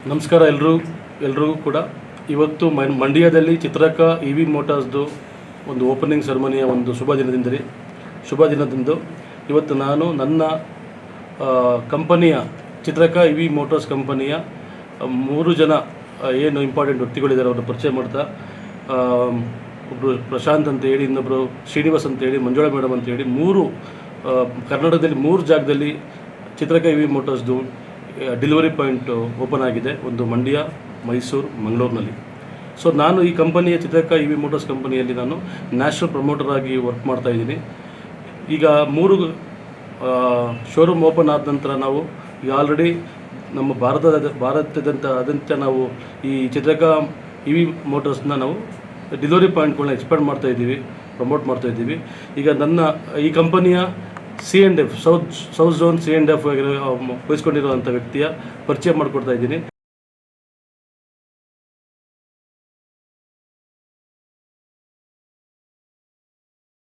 ನಮಸ್ಕಾರ ಎಲ್ರಿಗೂ ಕೂಡ. ಇವತ್ತು ಮಂಡ್ಯದಲ್ಲಿ ಚಿತ್ರಕ EV ಮೋಟಾರ್ಸ್ದು ಒಂದು ಓಪನಿಂಗ್ ಸೆರೆಮನಿಯ ಒಂದು ಶುಭ ದಿನದಂದು ಇವತ್ತು ನಾನು ನನ್ನ ಕಂಪನಿಯ ಚಿತ್ರಕ EV ಮೋಟಾರ್ಸ್ ಕಂಪನಿಯ 3 ಜನ ಏನು ಇಂಪಾರ್ಟೆಂಟ್ ವ್ಯಕ್ತಿಗಳಿದ್ದಾರೆ ಅವ್ರನ್ನ ಪರಿಚಯ ಮಾಡ್ತಾ, ಒಬ್ಬರು ಪ್ರಶಾಂತ್ ಅಂತ ಹೇಳಿ, ಇನ್ನೊಬ್ಬರು ಶ್ರೀನಿವಾಸ್ ಅಂತ ಹೇಳಿ, ಮಂಜುಳಾ ಮೇಡಮ್ ಅಂತ ಹೇಳಿ, ಕರ್ನಾಟಕದಲ್ಲಿ 3 ಜಾಗದಲ್ಲಿ ಚಿತ್ರಕ EV ಮೋಟಾರ್ಸ್ದು ಡೆಲಿವರಿ ಪಾಯಿಂಟ್ ಓಪನ್ ಆಗಿದೆ. ಒಂದು ಮಂಡ್ಯ, ಮೈಸೂರು, ಮಂಗಳೂರಿನಲ್ಲಿ. ಸೊ ನಾನು ಈ ಕಂಪನಿಯ ಚಿತ್ರಕ EV ಮೋಟಾರ್ಸ್ ಕಂಪನಿಯಲ್ಲಿ ನಾನು ನ್ಯಾಷನಲ್ ಪ್ರಮೋಟರ್ ಆಗಿ ವರ್ಕ್ ಮಾಡ್ತಾ ಇದ್ದೀನಿ. ಈಗ 3 ಶೋರೂಮ್ ಓಪನ್ ಆದ ನಂತರ ನಾವು ಈಗ ಆಲ್ರೆಡಿ ನಮ್ಮ ಭಾರತದಾದ್ಯಂತ ನಾವು ಈ ಚಿತ್ರಕ EV ಮೋಟಾರ್ಸ್ನ ನಾವು ಡೆಲಿವರಿ ಪಾಯಿಂಟ್ಗಳನ್ನ ಎಕ್ಸ್ಪ್ಯಾಂಡ್ ಪ್ರಮೋಟ್ ಮಾಡ್ತಾ ಇದ್ದೀವಿ. ಈಗ ನನ್ನ ಈ ಕಂಪನಿಯ C&F ಸೌತ್ ಝೋನ್ C&F ವಹಿಸ್ಕೊಂಡಿರುವಂಥ ವ್ಯಕ್ತಿಯ ಪರಿಚಯ ಮಾಡಿಕೊಡ್ತಾ ಇದ್ದೀನಿ.